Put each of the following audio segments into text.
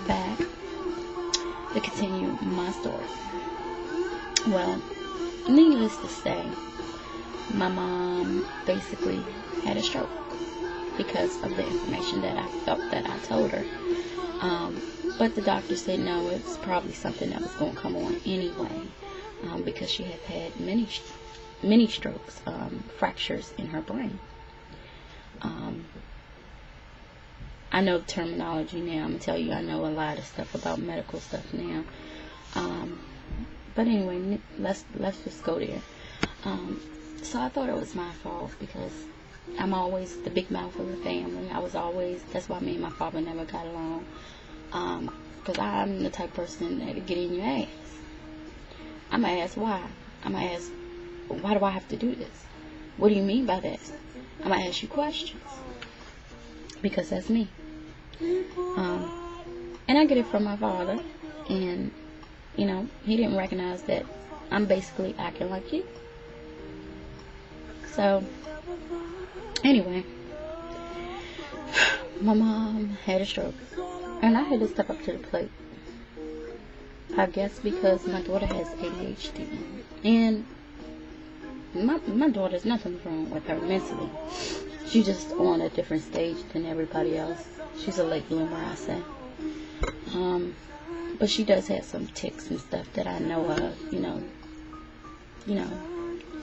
back to continue my story. Well, needless to say, my mom basically had a stroke because of the information that I felt that I told her. But the doctor said no, it's probably something that was going to come on anyway, because she had many strokes, fractures in her brain. I know the terminology now. I'm going to tell you, I know a lot of stuff about medical stuff now. But anyway, let's just go there. So I thought it was my fault because I'm always the big mouth of the family. That's why me and my father never got along. Because I'm the type of person that would get in your ass. I'm going to ask why. I'm going to ask, why do I have to do this? What do you mean by that? I'm going to ask you questions. Because that's me. And I get it from my father. And, he didn't recognize that I'm basically acting like you. So, anyway, my mom had a stroke. And I had to step up to the plate. I guess because my daughter has ADHD. And my daughter's nothing wrong with her mentally. She's just on a different stage than everybody else. She's a late bloomer, I say. But she does have some tics and stuff that I know of,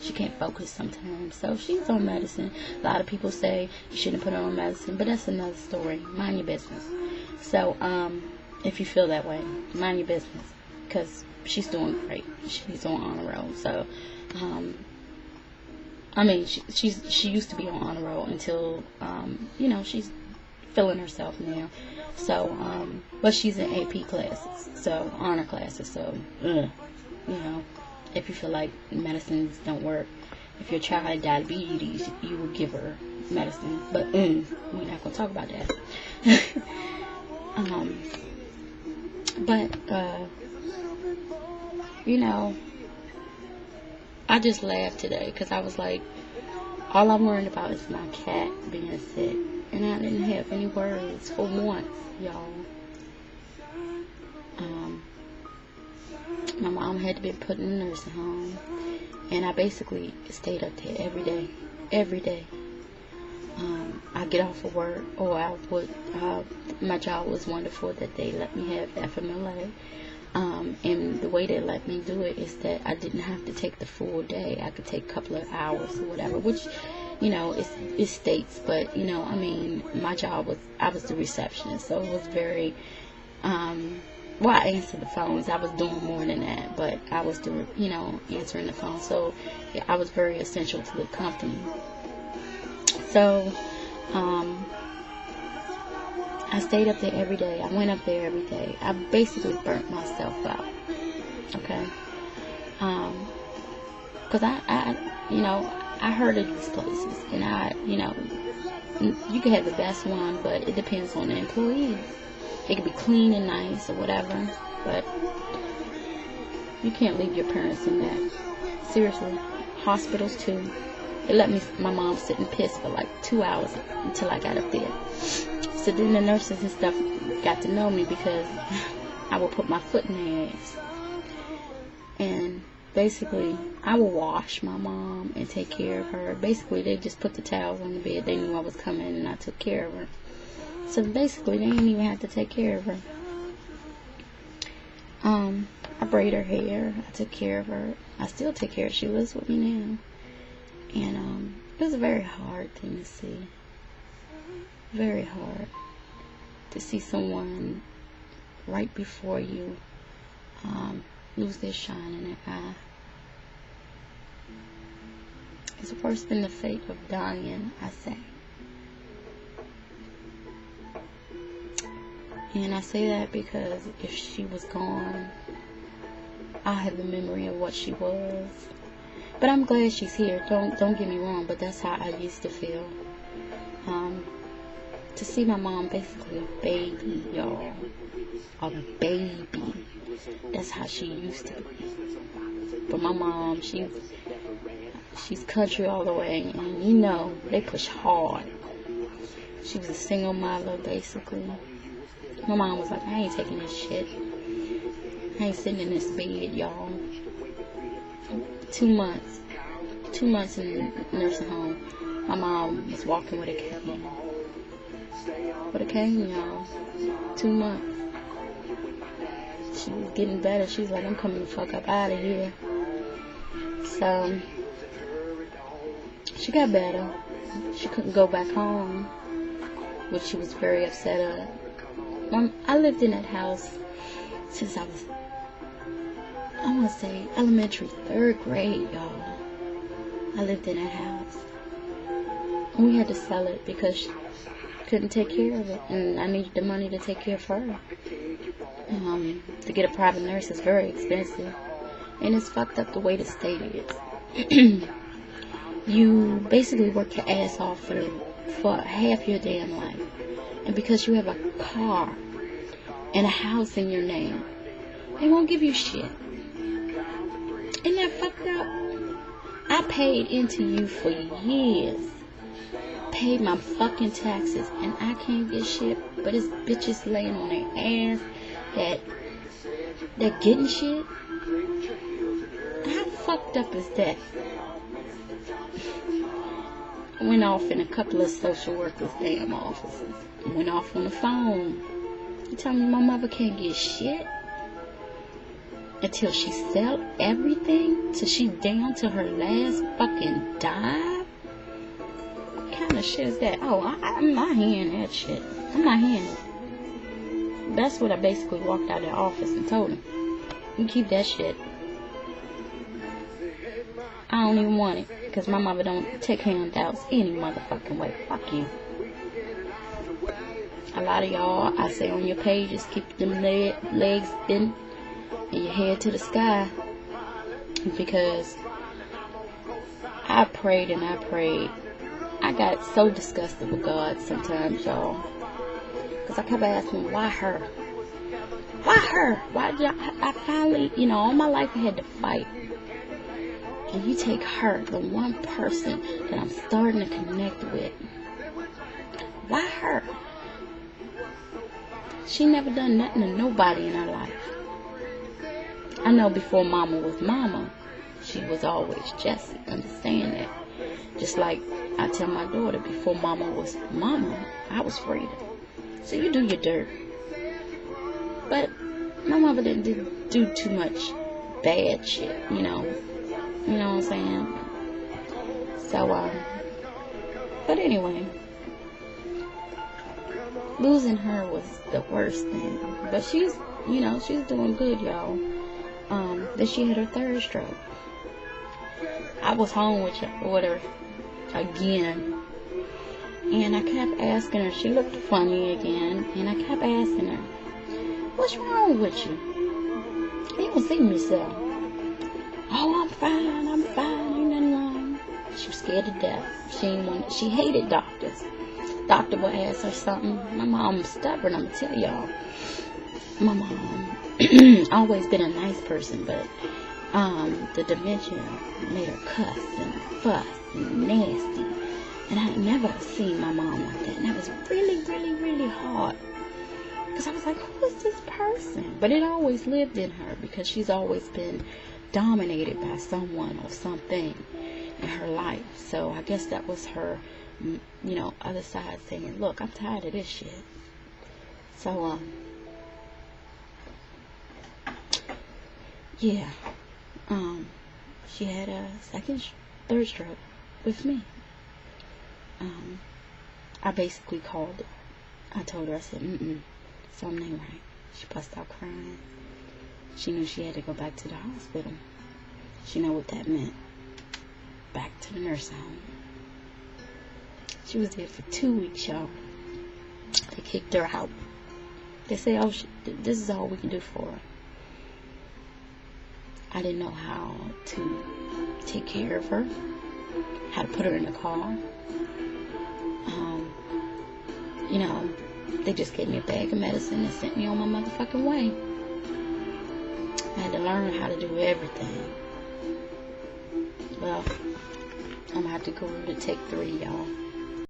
she can't focus sometimes. So she's on medicine. A lot of people say you shouldn't put her on medicine, but that's another story. Mind your business. So, if you feel that way, mind your business. Because she's doing great. She's on honor roll. So, she used to be on honor roll until, she's feeling herself now. So, but she's in AP classes, so honor classes. So, if you feel like medicines don't work, if your child had diabetes, you will give her medicine. But we're not gonna talk about that. I just laughed today because I was like, all I'm worried about is my cat being sick. And I didn't have any worries for once, y'all. My mom had to be put in a nursing home. And I basically stayed up there every day. I get off of work, or I would, my job was wonderful that they let me have FMLA. And the way they let me do it is that I didn't have to take the full day. I could take a couple of hours or whatever, which, it states, but, my job was, I was the receptionist, so it was very, I answered the phones. I was doing more than that, but I was doing, answering the phone, so I was very essential to the company. So, I stayed up there every day. I went up there every day. I basically burnt myself out. Okay? Because I heard of these places. And you can have the best one, but it depends on the employees. It can be clean and nice or whatever, but you can't leave your parents in that. Seriously. Hospitals too. They let my mom sit and piss for like 2 hours until I got up there. So then the nurses and stuff got to know me because I would put my foot in their ass. And basically, I would wash my mom and take care of her. Basically, they just put the towels on the bed. They knew I was coming and I took care of her. So basically, they didn't even have to take care of her. I braid her hair. I took care of her. I still take care of her. She lives with me now. And it was a very hard thing to see. Very hard to see someone right before you lose their shine in their eye. It's worse than the fate of dying, I say. And I say that because if she was gone, I'll have the memory of what she was. But I'm glad she's here. Don't get me wrong, but that's how I used to feel. To see my mom basically a baby, y'all. A baby. That's how she used to be. But my mom, she's country all the way, and they push hard. She was a single mother, basically. My mom was like, I ain't taking this shit. I ain't sitting in this bed, y'all. 2 months. 2 months in the nursing home. My mom was walking with a cane. With a cane, y'all. 2 months. She was getting better. She was like, I'm coming the fuck up out of here. So, she got better. She couldn't go back home, which she was very upset at. I lived in that house since I was, I want to say, elementary, 3rd grade, y'all. I lived in that house. And we had to sell it because she couldn't take care of it. And I needed the money to take care of her. To get a private nurse is very expensive. And it's fucked up the way the state is. You basically work your ass off for half your damn life. And because you have a car and a house in your name, they won't give you shit. Isn't that fucked up? I paid into you for years. Paid my fucking taxes, and I can't get shit, but it's bitches laying on their ass that they're getting shit. How fucked up is that? I went off in a couple of social workers' damn offices. I went off on the phone. You tell me my mother can't get shit until she sell everything, till she down to her last fucking dime? What kind of shit is that? Oh, I'm not hearing that shit. I'm not hearing it. That's what I basically walked out of the office and told him. You can keep that shit. I don't even want it, because my mother don't take handouts any motherfucking way. Fuck you. A lot of y'all, I say on your pages, keep them legs bent and your head to the sky, because I prayed and I prayed. I got so disgusted with God sometimes, y'all, because I kept asking, why her? Why her? Why did I finally, all my life I had to fight. And you take her, the one person that I'm starting to connect with. Why her? She never done nothing to nobody in her life. I know before mama was mama, she was always Jessie. Understand that. Just like I tell my daughter, before mama was mama, I was Freda. So you do your dirt. But my mother didn't do too much bad shit, You know what I'm saying? So, but anyway, losing her was the worst thing. But she's doing good, y'all. Then she had her 3rd stroke. I was home with her again. And I kept asking her, she looked funny again, and I kept asking her, what's wrong with you? You don't seem yourself. Oh, I'm fine, ain't nothing wrong. She was scared to death. She hated doctors. Doctor would ask her something. My mom's stubborn, I'm gonna tell y'all. My mom always been a nice person, but the dementia made her cuss and fuss and nasty. And I never seen my mom like that. And that was really, really, really hard. Because I was like, who is this person? But it always lived in her, because she's always been dominated by someone or something in her life. So I guess that was her, other side saying, look, I'm tired of this shit. So, yeah, she had a 3rd stroke with me. I basically called her. I told her, I said, something ain't right. She bust out crying. She knew she had to go back to the hospital. She knew what that meant. Back to the nursing home. She was there for 2 weeks, y'all. They kicked her out. They said, oh, this is all we can do for her. I didn't know how to take care of her, how to put her in the car. They just gave me a bag of medicine and sent me on my motherfucking way. I had to learn how to do everything. Well, I'm going to have to go to take 3, y'all.